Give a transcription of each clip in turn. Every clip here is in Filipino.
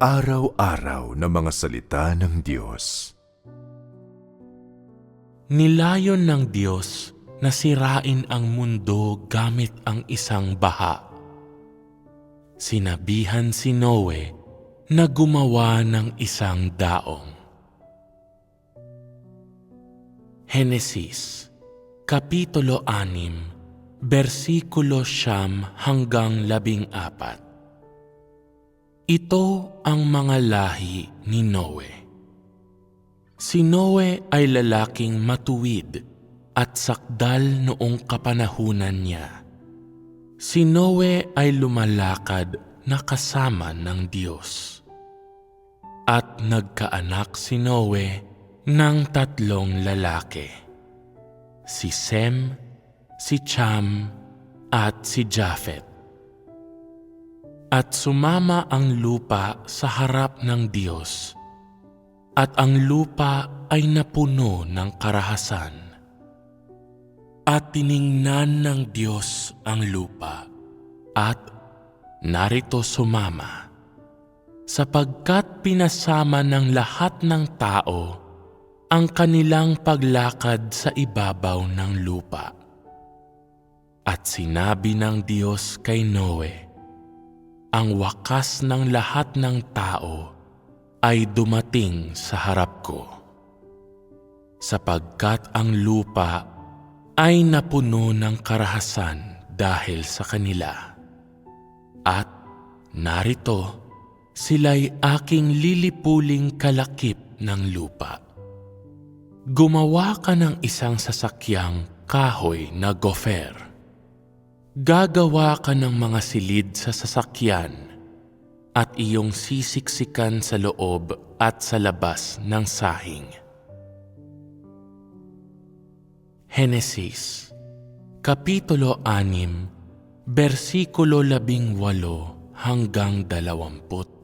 pang-araw-araw na mga salita ng Diyos. Nilayon ng Diyos na sirain ang mundo gamit ang isang baha. Sinabihan si Noe na gumawa ng isang daong. Henesis, Kapitulo 6, versikulo 9 hanggang 14. Ito ang mga lahi ni Noe. Si Noe ay lalaking matuwid at sakdal noong kapanahunan niya. Si Noe ay lumalakad na kasama ng Diyos. At nagkaanak si Noe ng 3 lalaki, si Sem, si Cham, at si Japhet. At sumama ang lupa sa harap ng Diyos, at ang lupa ay napuno ng karahasan. At tiningnan ng Diyos ang lupa, at narito sumama, sapagkat pinasama ng lahat ng tao ang kanilang paglakad sa ibabaw ng lupa. At sinabi ng Diyos kay Noe, ang wakas ng lahat ng tao ay dumating sa harap ko, sapagkat ang lupa ay napuno ng karahasan dahil sa kanila. At narito, sila'y aking lilipuling kalakip ng lupa. Gumawa ka ng isang sasakyang kahoy na gofer. Gagawa ka ng mga silid sa sasakyan at iyong sisiksikan sa loob at sa labas ng sahing. Henesis, Kapitulo 6, versikulo 18 hanggang 22.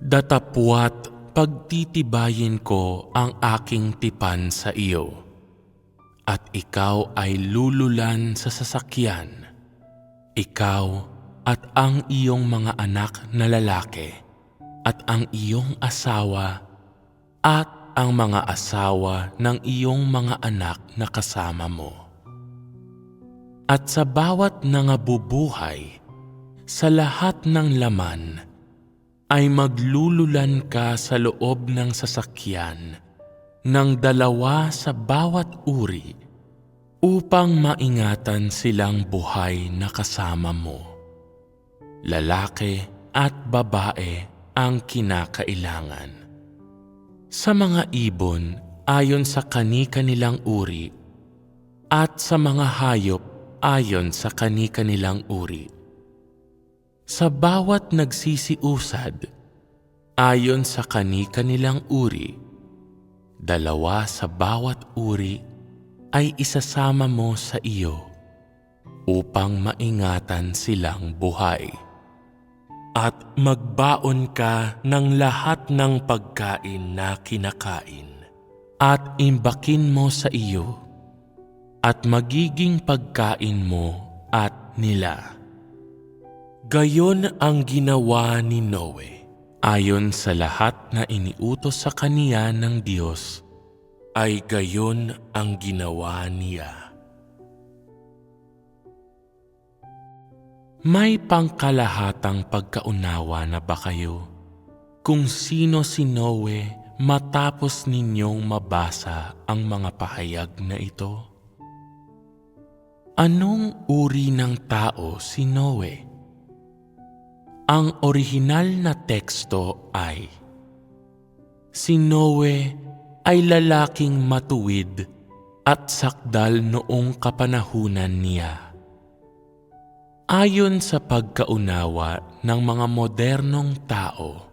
Datapwat pagtitibayin ko ang aking tipan sa iyo, at ikaw ay lululan sa sasakyan, ikaw at ang iyong mga anak na lalaki, at ang iyong asawa, at ang mga asawa ng iyong mga anak na kasama mo. At sa bawat nangabubuhay, sa lahat ng laman, ay maglululan ka sa loob ng sasakyan ng 2 sa bawat uri upang maingatan silang buhay na kasama mo. Lalaki at babae ang kinakailangan. Sa mga ibon ayon sa kani-kanilang uri, at sa mga hayop ayon sa kani-kanilang uri. Sa bawat nagsisiusad ayon sa kani-kanilang uri, 2 sa bawat uri ay isasama mo sa iyo upang maingatan silang buhay. At magbaon ka ng lahat ng pagkain na kinakain at imbakin mo sa iyo, at magiging pagkain mo at nila. Gayon ang ginawa ni Noe. Ayon sa lahat na iniutos sa kaniya ng Diyos, ay gayon ang ginawa niya. May pangkalahatang pagkaunawa na ba kayo kung sino si Noe matapos ninyong mabasa ang mga pahayag na ito? Anong uri ng tao si Noe? Ang orihinal na teksto ay, si Noe ay lalaking matuwid at sakdal noong kapanahunan niya. Ayon sa pagkaunawa ng mga modernong tao,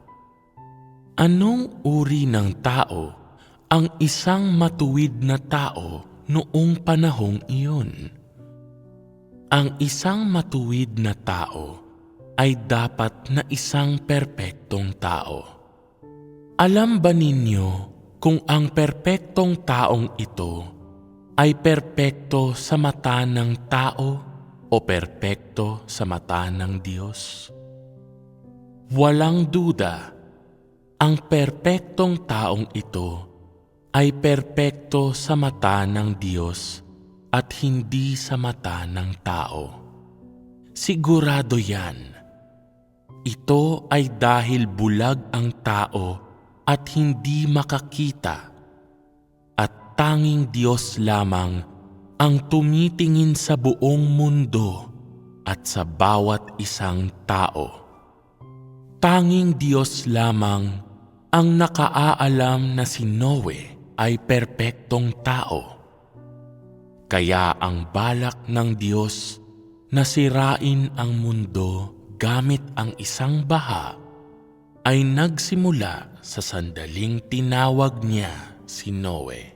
anong uri ng tao ang isang matuwid na tao noong panahong iyon? Ang isang matuwid na tao ay dapat na isang perpektong tao. Alam ba ninyo kung ang perpektong taong ito ay perpekto sa mata ng tao o perpekto sa mata ng Diyos? Walang duda, ang perpektong taong ito ay perpekto sa mata ng Diyos at hindi sa mata ng tao. Sigurado yan. Ito ay dahil bulag ang tao at hindi makakita, at tanging Diyos lamang ang tumitingin sa buong mundo at sa bawat isang tao. Tanging Diyos lamang ang nakaalam na si Noe ay perpektong tao. Kaya ang balak ng Diyos na sirain ang mundo gamit ang isang baha ay nagsimula sa sandaling tinawag niya si Noe.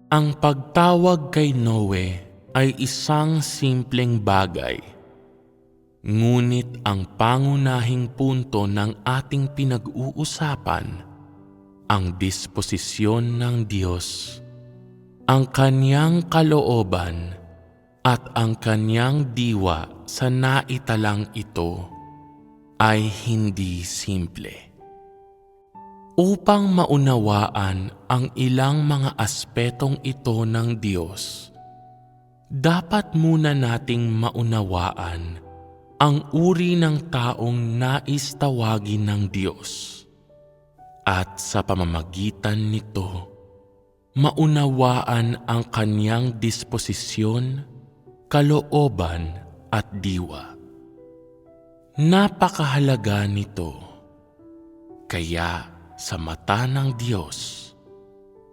Ang pagtawag kay Noe ay isang simpleng bagay. Ngunit ang pangunahing punto ng ating pinag-uusapan, ang disposisyon ng Diyos, ang kanyang kalooban at ang kanyang diwa sa naitalang ito ay hindi simple. Upang maunawaan ang ilang mga aspetong ito ng Diyos, dapat muna nating maunawaan ang uri ng taong nais tawagin ng Diyos, at sa pamamagitan nito, maunawaan ang kanyang disposisyon, kalooban at diwa. Napakahalaga nito. Kaya sa mata ng Diyos,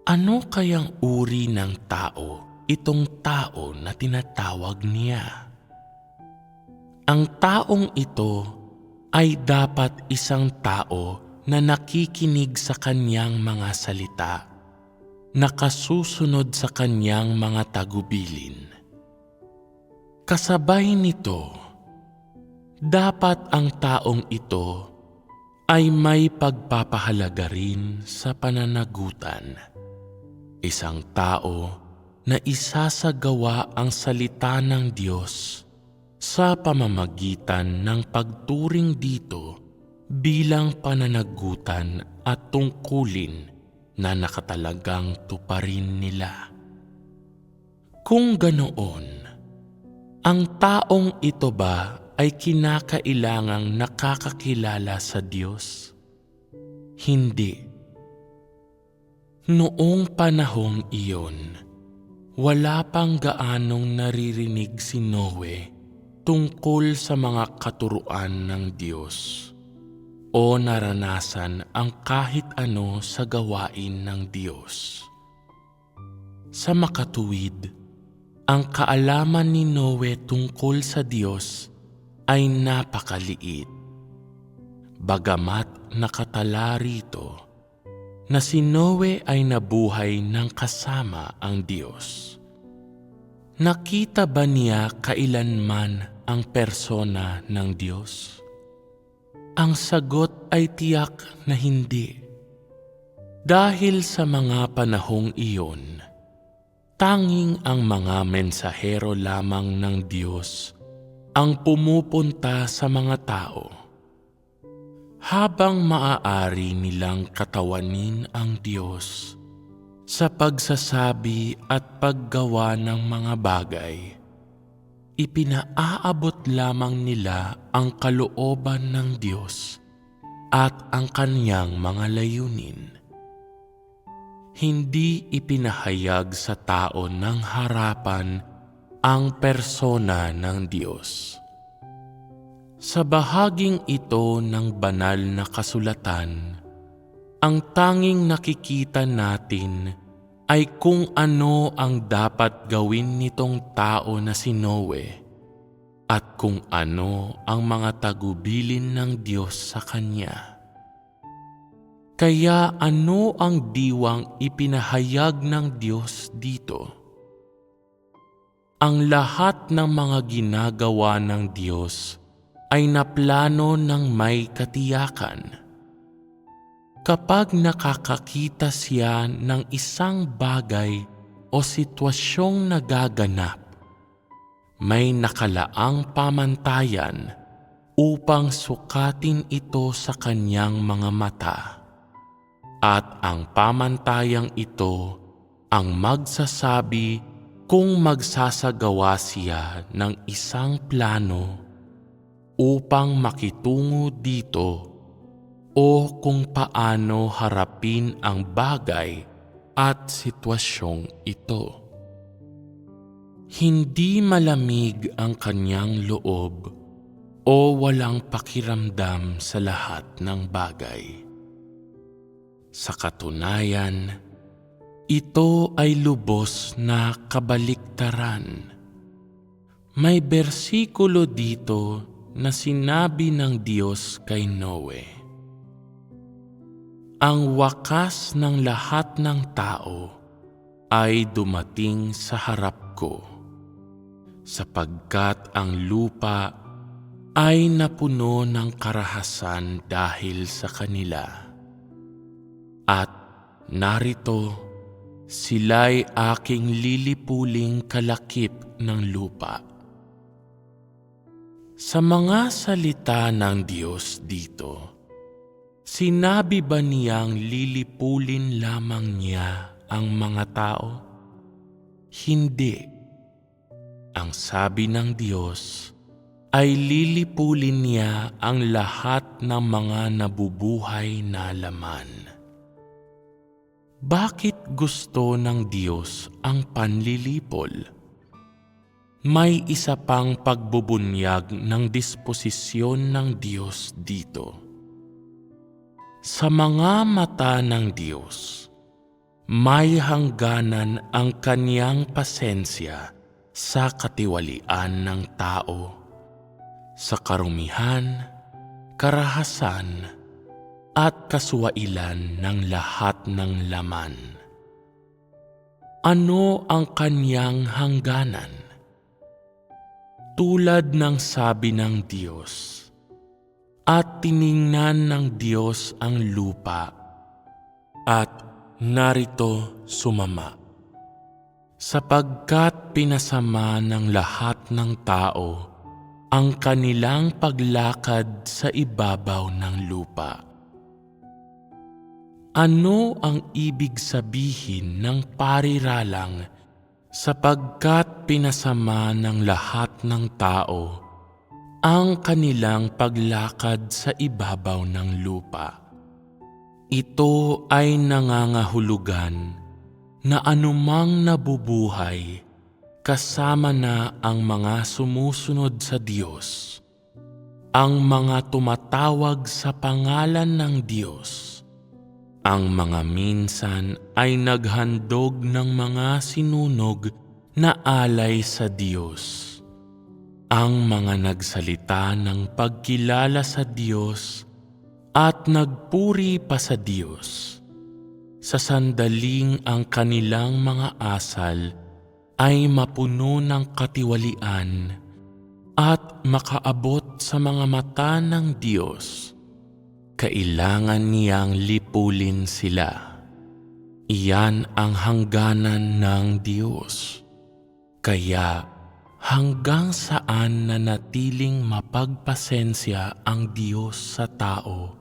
ano kayang uri ng tao itong tao na tinatawag niya? Ang taong ito ay dapat isang tao na nakikinig sa kanyang mga salita, nakasusunod sa kanyang mga tagubilin. Kasabay nito, dapat ang taong ito ay may pagpapahalaga rin sa pananagutan. Isang tao na isasagawa ang salita ng Diyos sa pamamagitan ng pagturing dito bilang pananagutan at tungkulin na nakatalagang tuparin nila. Kung ganoon, ang taong ito ba ay kinakailangang nakakakilala sa Diyos? Hindi. Noong panahong iyon, wala pang gaanong naririnig si Noe tungkol sa mga katuruan ng Diyos o naranasan ang kahit ano sa gawain ng Diyos. Sa makatuwid, ang kaalaman ni Noe tungkol sa Diyos ay napakaliit. Bagamat nakatala rito na si Noe ay nabuhay ng kasama ang Diyos. Nakita ba niya kailanman ang persona ng Diyos? Ang sagot ay tiyak na hindi. Dahil sa mga panahong iyon, tanging ang mga mensahero lamang ng Diyos ang pumupunta sa mga tao. Habang maaari nilang katawanin ang Diyos sa pagsasabi at paggawa ng mga bagay, ipinaaabot lamang nila ang kalooban ng Diyos at ang kanyang mga layunin. Hindi ipinahayag sa tao ng harapan ang persona ng Diyos. Sa bahaging ito ng banal na kasulatan, ang tanging nakikita natin ay kung ano ang dapat gawin nitong tao na si Noe at kung ano ang mga tagubilin ng Diyos sa kanya. Kaya ano ang diwang ipinahayag ng Diyos dito? Ang lahat ng mga ginagawa ng Diyos ay naplano ng may katiyakan. Kapag nakakakita siya ng isang bagay o sitwasyong nagaganap, may nakalaang pamantayan upang sukatin ito sa kanyang mga mata. At ang pamantayang ito ang magsasabi kung magsasagawa siya ng isang plano upang makitungo dito o kung paano harapin ang bagay at sitwasyong ito. Hindi malamig ang kanyang loob o walang pakiramdam sa lahat ng bagay. Sa katunayan, ito ay lubos na kabaliktaran. May bersikulo dito na sinabi ng Diyos kay Noe, "Ang wakas ng lahat ng tao ay dumating sa harap ko, sapagkat ang lupa ay napuno ng karahasan dahil sa kanila. At narito, sila'y aking lilipuling kalakip ng lupa." Sa mga salita ng Diyos dito, sinabi ba niyang lilipulin lamang niya ang mga tao? Hindi. Ang sabi ng Diyos ay lilipulin niya ang lahat ng mga nabubuhay na laman. Bakit gusto ng Diyos ang panlilipol? May isa pang pagbubunyag ng disposisyon ng Diyos dito. Sa mga mata ng Diyos, may hangganan ang kaniyang pasensya sa katiwalian ng tao, sa karumihan, karahasan, at kaswailan ng lahat ng laman. Ano ang kaniyang hangganan? Tulad ng sabi ng Diyos, at tiningnan ng Diyos ang lupa, at narito sumama, sapagkat pinasama ng lahat ng tao ang kanilang paglakad sa ibabaw ng lupa. Ano ang ibig sabihin ng pariralang sapagkat pinasama ng lahat ng tao ang kanilang paglakad sa ibabaw ng lupa? Ito ay nangangahulugan na anumang nabubuhay kasama na ang mga sumusunod sa Diyos, ang mga tumatawag sa pangalan ng Diyos, ang mga minsan ay naghandog ng mga sinunog na alay sa Diyos, ang mga nagsalita ng pagkilala sa Diyos at nagpuri pa sa Diyos, sa sandaling ang kanilang mga asal ay mapuno ng katiwalian at makaabot sa mga mata ng Diyos. Kailangan niyang lipulin sila. Iyan ang hangganan ng Diyos. Kaya hanggang saan nanatiling mapagpasensya ang Diyos sa tao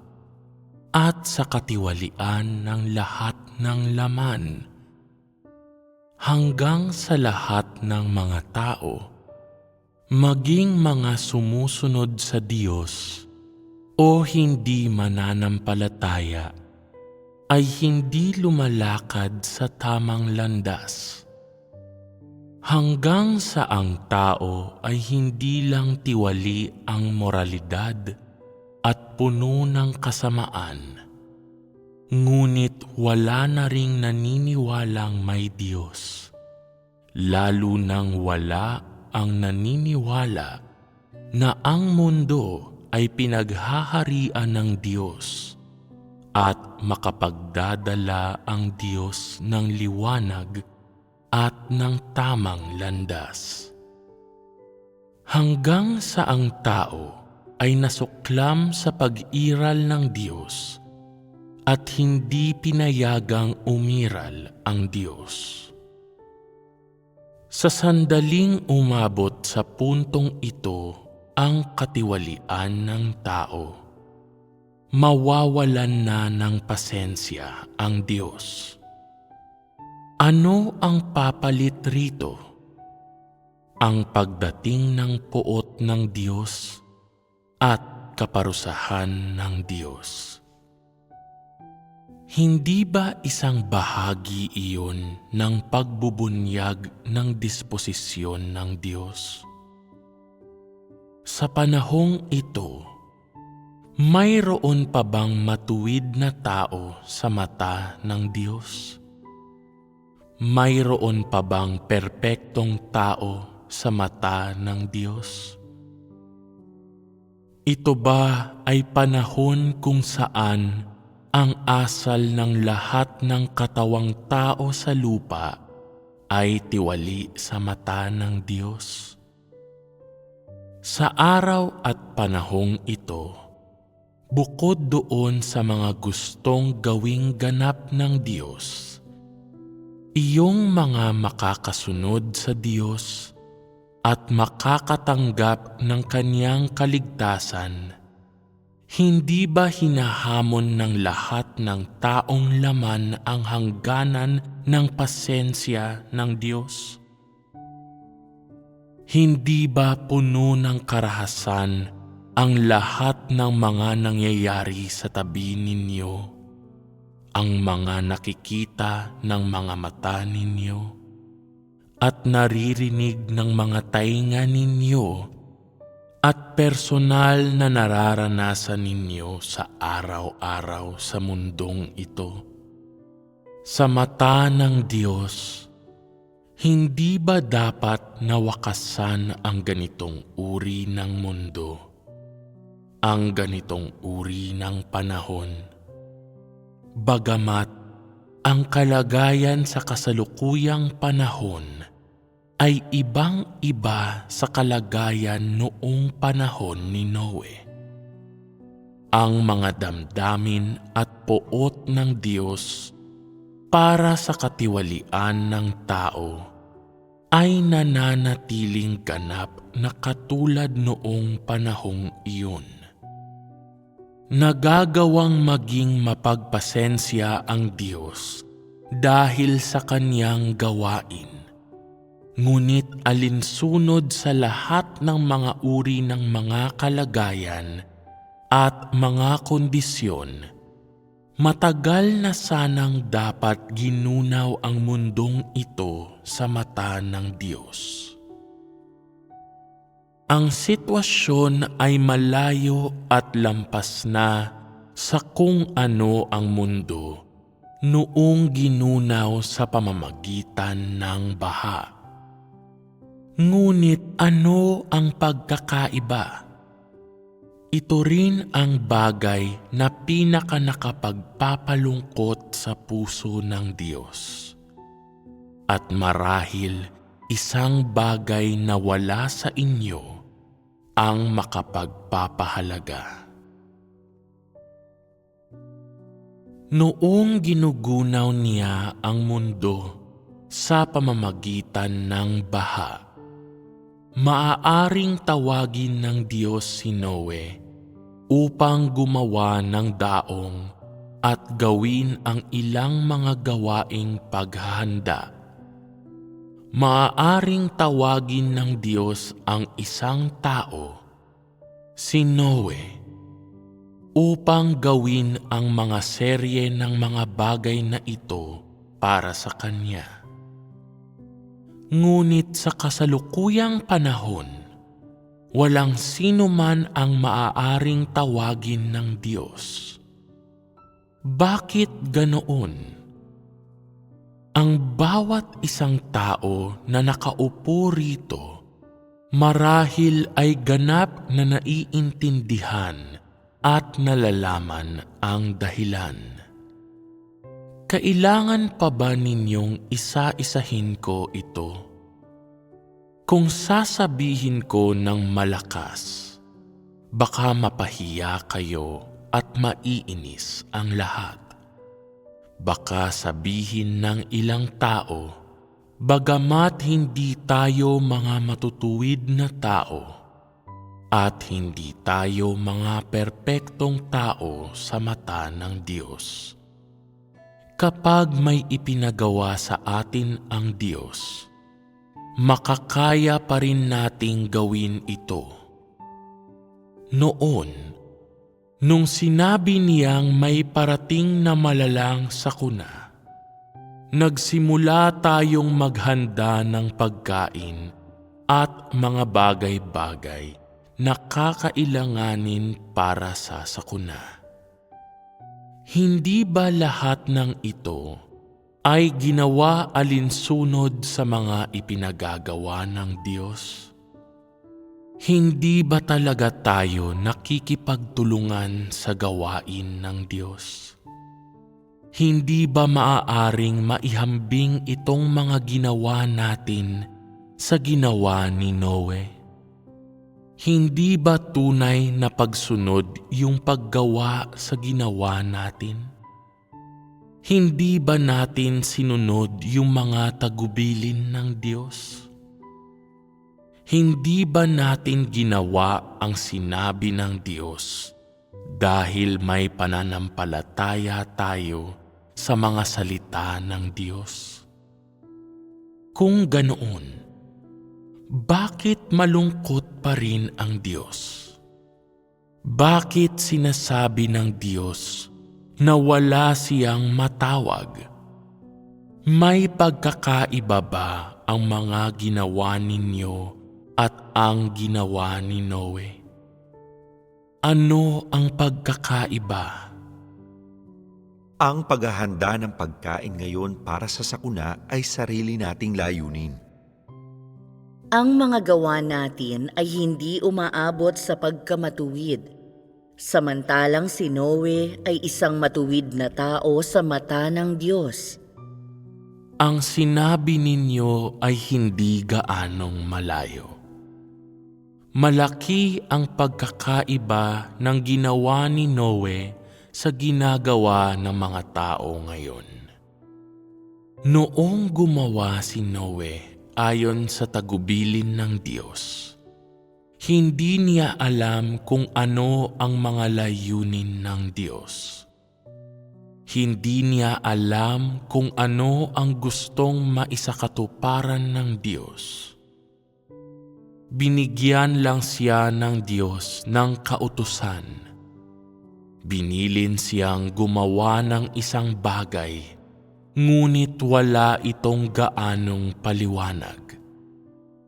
at sa katiwalian ng lahat ng laman? Hanggang sa lahat ng mga tao, maging mga sumusunod sa Diyos o hindi mananampalataya, ay hindi lumalakad sa tamang landas. Hanggang sa ang tao ay hindi lang tiwali ang moralidad at puno ng kasamaan, ngunit wala na ring naniniwalang may Diyos, lalo nang wala ang naniniwala na ang mundo ay pinaghaharian ng Diyos at makapagdadala ang Diyos ng liwanag at ng tamang landas. Hanggang sa ang tao ay nasuklam sa pag-iral ng Diyos at hindi pinayagang umiral ang Diyos. Sa sandaling umabot sa puntong ito ang katiwalian ng tao, mawawalan na ng pasensya ang Diyos. Ano ang papalit rito? Ang pagdating ng puot ng Diyos at kaparusahan ng Diyos. Hindi ba isang bahagi iyon ng pagbubunyag ng disposisyon ng Diyos? Sa panahong ito, mayroon pa bang matuwid na tao sa mata ng Diyos? Mayroon pa bang perpektong tao sa mata ng Diyos? Ito ba ay panahon kung saan ang asal ng lahat ng katawang tao sa lupa ay tiwali sa mata ng Diyos? Sa araw at panahong ito, bukod doon sa mga gustong gawing ganap ng Diyos, iyong mga makakasunod sa Diyos at makakatanggap ng Kanyang kaligtasan, hindi ba hinahamon ng lahat ng taong laman ang hangganan ng pasensya ng Diyos? Hindi ba puno ng karahasan ang lahat ng mga nangyayari sa tabi ninyo, ang mga nakikita ng mga mata ninyo, at naririnig ng mga tainga ninyo, at personal na nararanasan ninyo sa araw-araw sa mundong ito? Sa mata ng Diyos, hindi ba dapat nawakasan ang ganitong uri ng mundo, ang ganitong uri ng panahon? Bagamat ang kalagayan sa kasalukuyang panahon ay ibang-iba sa kalagayan noong panahon ni Noe. Ang mga damdamin at poot ng Diyos para sa katiwalian ng tao ay nananatiling ganap na katulad noong panahong iyon. Nagagawang maging mapagpasensya ang Diyos dahil sa Kanyang gawain. Ngunit alinsunod sa lahat ng mga uri ng mga kalagayan at mga kondisyon, matagal na sanang dapat ginunaw ang mundong ito sa mata ng Diyos. Ang sitwasyon ay malayo at lampas na sa kung ano ang mundo noong ginunaw sa pamamagitan ng baha. Ngunit ano ang pagkakaiba? Ito rin ang bagay na pinakanakapagpapalungkot sa puso ng Diyos. At marahil isang bagay na wala sa inyo ang makapagpapahalaga. Noong ginugunaw niya ang mundo sa pamamagitan ng baha, maaaring tawagin ng Diyos si Noe upang gumawa ng daong at gawin ang ilang mga gawaing paghahanda. Maaaring tawagin ng Diyos ang isang tao, si Noe, upang gawin ang mga serye ng mga bagay na ito para sa Kanya. Ngunit sa kasalukuyang panahon, walang sino man ang maaaring tawagin ng Diyos. Bakit ganoon? Ang bawat isang tao na nakaupo rito marahil ay ganap na naiintindihan at nalalaman ang dahilan. Kailangan pa ba ninyong isa-isahin ko ito? Kung sasabihin ko ng malakas, baka mapahiya kayo at maiinis ang lahat. Baka sabihin ng ilang tao, bagamat hindi tayo mga matutuwid na tao, at hindi tayo mga perpektong tao sa mata ng Diyos. Kapag may ipinagawa sa atin ang Diyos, makakaya pa rin nating gawin ito. Noon, nung sinabi niyang may parating na malalang sakuna, nagsimula tayong maghanda ng pagkain at mga bagay-bagay na kakailanganin para sa sakuna. Hindi ba lahat ng ito ay ginawa alinsunod sa mga ipinagagawa ng Diyos? Hindi ba talaga tayo nakikipagtulungan sa gawain ng Diyos? Hindi ba maaaring maihambing itong mga ginawa natin sa ginawa ni Noe? Hindi ba tunay na pagsunod yung paggawa sa ginawa natin? Hindi ba natin sinunod yung mga tagubilin ng Diyos? Hindi ba natin ginawa ang sinabi ng Diyos dahil may pananampalataya tayo sa mga salita ng Diyos? Kung ganoon, bakit malungkot pa rin ang Diyos? Bakit sinasabi ng Diyos na wala siyang matawag? May pagkakaiba ba ang mga ginawa ninyo at ang ginawa ni Noe? Ano ang pagkakaiba? Ang paghahanda ng pagkain ngayon para sa sakuna ay sarili nating layunin. Ang mga gawa natin ay hindi umaabot sa pagkamatuwid, samantalang si Noe ay isang matuwid na tao sa mata ng Diyos. Ang sinabi ninyo ay hindi gaanong malayo. Malaki ang pagkakaiba ng ginawa ni Noe sa ginagawa ng mga tao ngayon. Noong gumawa si Noe ayon sa tagubilin ng Diyos, hindi niya alam kung ano ang mga layunin ng Diyos. Hindi niya alam kung ano ang gustong maisakatuparan ng Diyos. Binigyan lang siya ng Diyos ng kautusan. Binilin siyang gumawa ng isang bagay, ngunit wala itong gaanong paliwanag.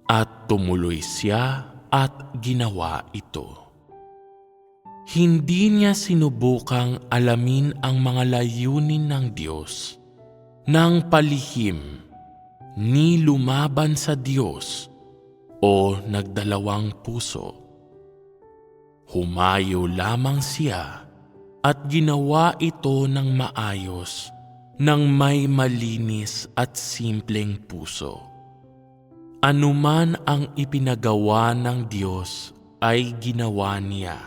At tumuloy siya at ginawa ito. Hindi niya sinubukang alamin ang mga layunin ng Diyos ng palihim, ni lumaban sa Diyos o nagdalawang puso. Humayo lamang siya at ginawa ito ng maayos, ng may malinis at simpleng puso. Anuman ang ipinagawa ng Diyos ay ginawa niya,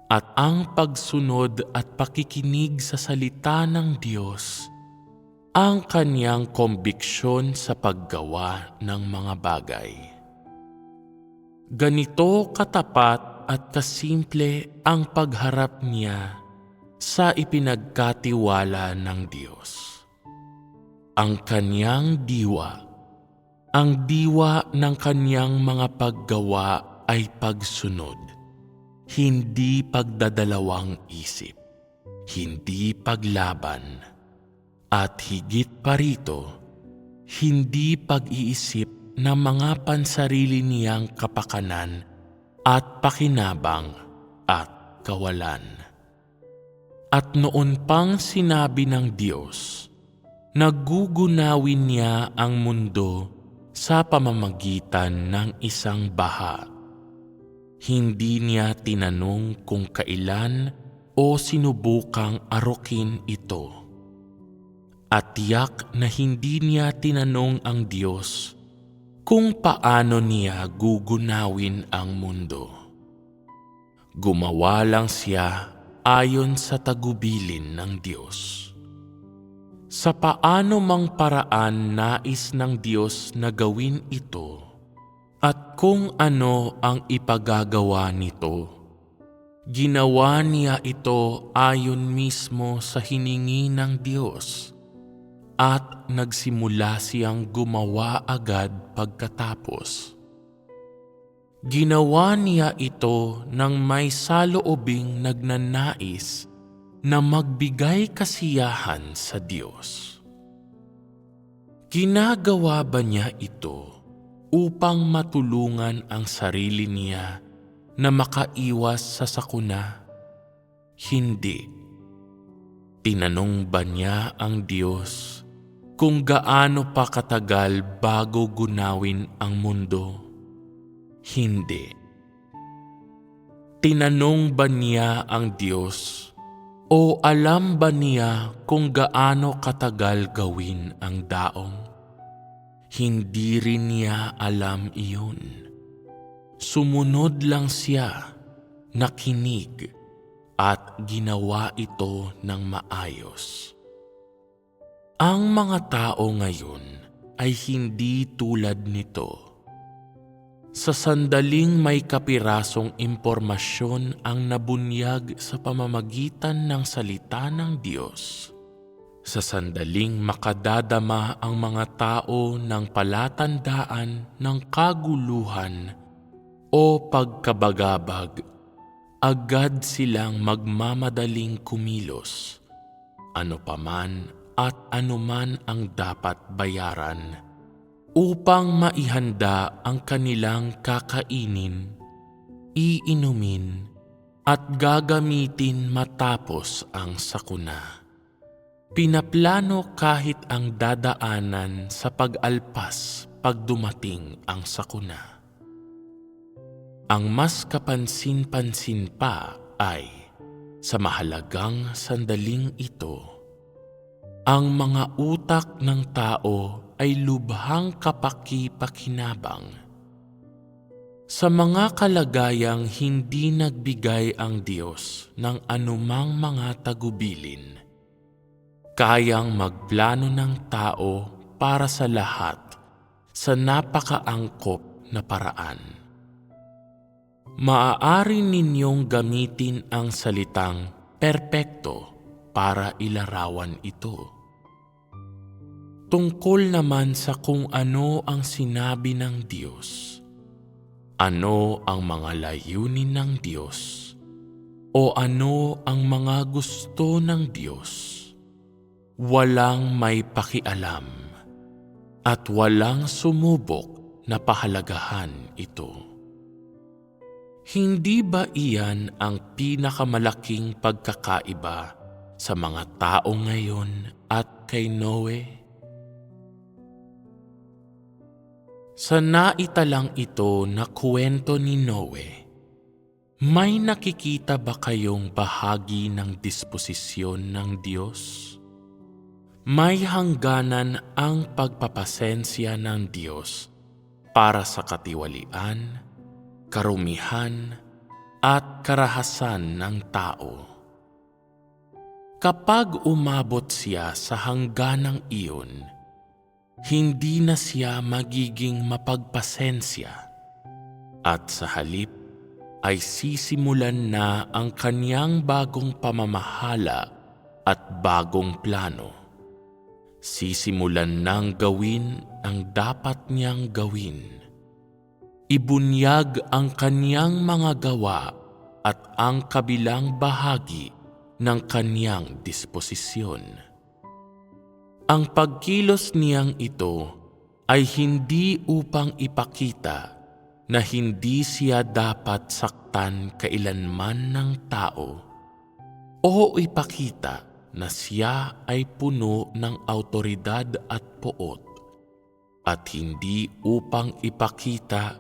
at ang pagsunod at pakikinig sa salita ng Diyos ang kaniyang kombiksyon sa paggawa ng mga bagay. Ganito katapat at kasimple ang pagharap niya sa ipinagkatiwala ng Diyos. Ang kaniyang diwa, ang diwa ng kaniyang mga paggawa ay pagsunod, hindi pagdadalawang isip, hindi paglaban, at higit pa rito, hindi pag-iisip ng mga pansarili niyang kapakanan at pakinabang at kawalan. At noon pang sinabi ng Diyos, nagugunawin niya ang mundo sa pamamagitan ng isang baha. Hindi niya tinanong kung kailan o sinubukang arukin ito. At tiyak na hindi niya tinanong ang Diyos kung paano niya gugunawin ang mundo. Gumawa lang siya ayon sa tagubilin ng Diyos. Sa paano mang paraan nais ng Diyos na gawin ito, At kung ano ang ipagagawa nito, ginawa niya ito ayon mismo sa hiningi ng Diyos at nagsimula siyang gumawa agad pagkatapos. Ginawa niya ito ng may saloobing nagnanais na magbigay kasiyahan sa Diyos. Ginagawa ba niya ito upang matulungan ang sarili niya na makaiwas sa sakuna? Hindi. Tinanong ba niya ang Diyos kung gaano pa katagal bago gunawin ang mundo? Hindi. Tinanong ba niya ang Diyos o alam ba niya kung gaano katagal gawin ang daong? Hindi rin niya alam iyon. Sumunod lang siya, nakinig, at ginawa ito ng maayos. Ang mga tao ngayon ay hindi tulad nito. Sa sandaling may kapirasong impormasyon ang nabunyag sa pamamagitan ng salita ng Diyos, sa sandaling makadadama ang mga tao ng palatandaan ng kaguluhan o pagkabagabag, agad silang magmamadaling kumilos, ano paman at anuman ang dapat bayaran, upang maihanda ang kanilang kakainin, iinumin, at gagamitin matapos ang sakuna. Pinaplano kahit ang dadaanan sa pag-alpas pag dumating ang sakuna. Ang mas kapansin-pansin pa ay, sa mahalagang sandaling ito, ang mga utak ng tao ay lubhang kapaki-pakinabang. Sa mga kalagayang hindi nagbigay ang Diyos ng anumang mga tagubilin, kayang magplano ng tao para sa lahat sa napakaangkop na paraan. Maaari ninyong gamitin ang salitang perpekto para ilarawan ito. Tungkol naman sa kung ano ang sinabi ng Diyos, ano ang mga layunin ng Diyos, o ano ang mga gusto ng Diyos, walang may pakialam at walang sumubok na pahalagahan ito. Hindi ba iyan ang pinakamalaking pagkakaiba sa mga tao ngayon at kay Noe? Sa naitalang ito na kwento ni Noe, may nakikita ba kayong bahagi ng disposisyon ng Diyos? May hangganan ang pagpapasensya ng Diyos para sa katiwalian, karumihan, at karahasan ng tao. Kapag umabot siya sa hangganang iyon, hindi na siya magiging mapagpasensya at sa halip ay sisimulan na ang kanyang bagong pamamahala at bagong plano. Sisimulan nang gawin ang dapat niyang gawin. Ibunyag ang kaniyang mga gawa at ang kabilang bahagi ng kaniyang disposisyon. Ang pagkilos niyang ito ay hindi upang ipakita na hindi siya dapat saktan kailanman ng tao o ipakita na siya ay puno ng awtoridad at poot, at hindi upang ipakita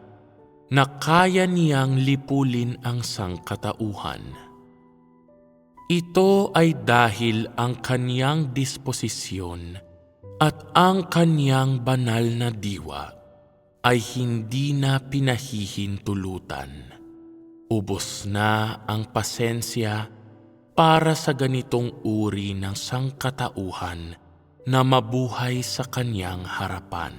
na kaya niyang lipulin ang sangkatauhan. Ito ay dahil ang kaniyang disposisyon at ang kaniyang banal na diwa ay hindi na pinahihintulutan. Ubos na ang pasensya para sa ganitong uri ng sangkatauhan na mabuhay sa kaniyang harapan.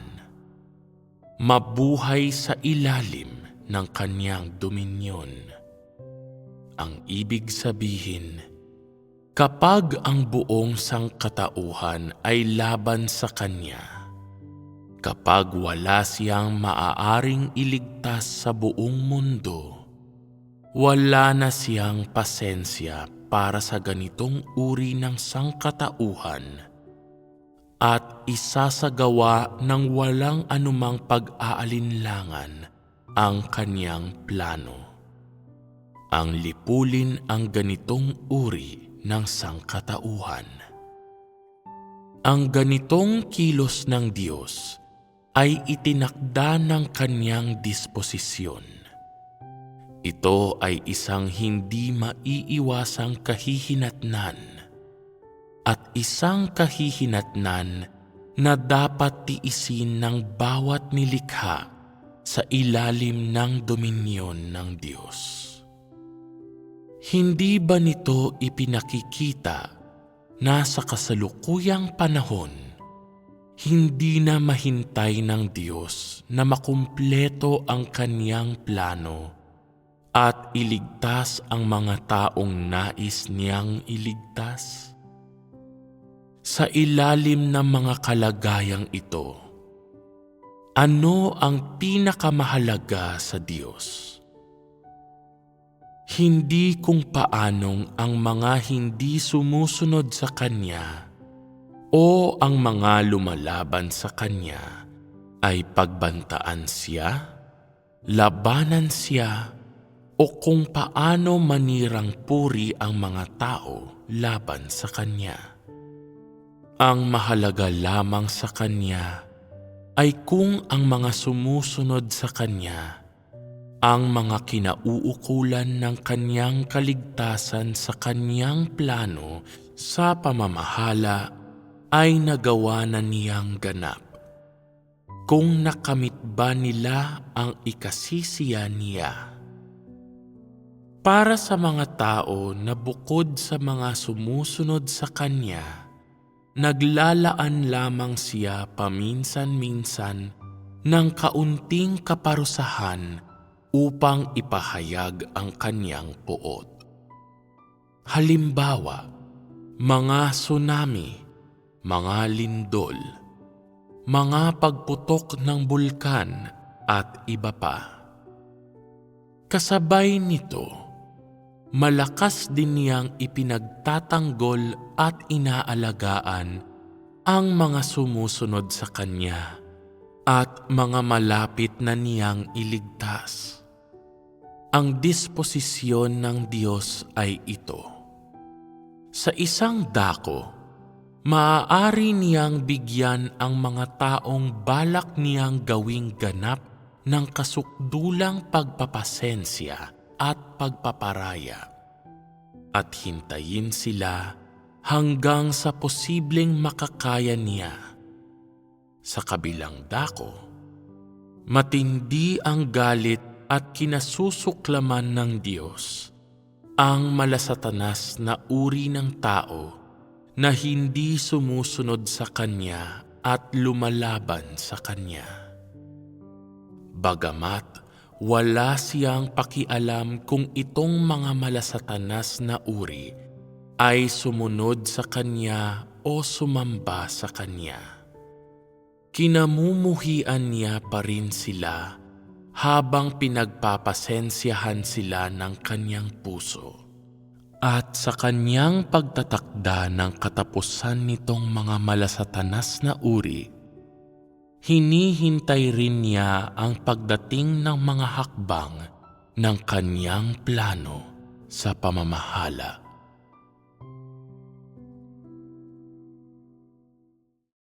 mabuhay sa ilalim ng kanyang dominyon. Ang ibig sabihin, kapag ang buong sangkatauhan ay laban sa kanya, kapag wala siyang maaaring iligtas sa buong mundo, wala na siyang pasensya para sa ganitong uri ng sangkatauhan at isasagawa ng walang anumang pag-aalinlangan ang kanyang plano. Ang lipulin ang ganitong uri ng sangkatauhan. Ang ganitong kilos ng Diyos ay itinakda ng kanyang disposisyon. Ito ay isang hindi maiiwasang kahihinatnan at isang kahihinatnan na dapat tiisin ng bawat nilikha sa ilalim ng dominyon ng Diyos. Hindi ba nito ipinakikita na sa kasalukuyang panahon, hindi na mahintay ng Diyos na makumpleto ang kanyang plano at iligtas ang mga taong nais niyang iligtas? Sa ilalim ng mga kalagayang ito, ano ang pinakamahalaga sa Diyos? Hindi kung paanong ang mga hindi sumusunod sa Kanya o ang mga lumalaban sa Kanya ay pagbantaan Siya, labanan Siya, o kung paano manirang puri ang mga tao laban sa Kanya. Ang mahalaga lamang sa Kanya ay kung ang mga sumusunod sa Kanya, ang mga kinauukulan ng Kanyang kaligtasan sa Kanyang plano sa pamamahala ay nagawa na niyang ganap. Kung nakamit ba nila ang ikasisiya niya? Para sa mga tao na bukod sa mga sumusunod sa Kanya, naglalaan lamang siya paminsan-minsan ng kaunting kaparusahan upang ipahayag ang kanyang puot. Halimbawa, mga tsunami, mga lindol, mga pagputok ng bulkan at iba pa. Kasabay nito, malakas din niyang ipinagtatanggol at inaalagaan ang mga sumusunod sa Kanya at mga malapit na niyang iligtas. Ang disposisyon ng Diyos ay ito. Sa isang dako, maaari niyang bigyan ang mga taong balak niyang gawing ganap ng kasukdulang pagpapasensya at pagpaparaya, at hintayin sila hanggang sa posibleng makakaya niya. Sa kabilang dako, matindi ang galit at kinasusuklaman ng Diyos ang malasatanas na uri ng tao na hindi sumusunod sa Kanya at lumalaban sa Kanya. Bagamat wala siyang pakialam kung itong mga malasatanas na uri ay sumunod sa Kanya o sumamba sa Kanya, kinamumuhian niya pa rin sila habang pinagpapasensyahan sila ng Kanyang puso. At sa Kanyang pagtatakda ng katapusan nitong mga malasatanas na uri, hinihintay rin niya ang pagdating ng mga hakbang ng Kanyang plano sa pamamahala.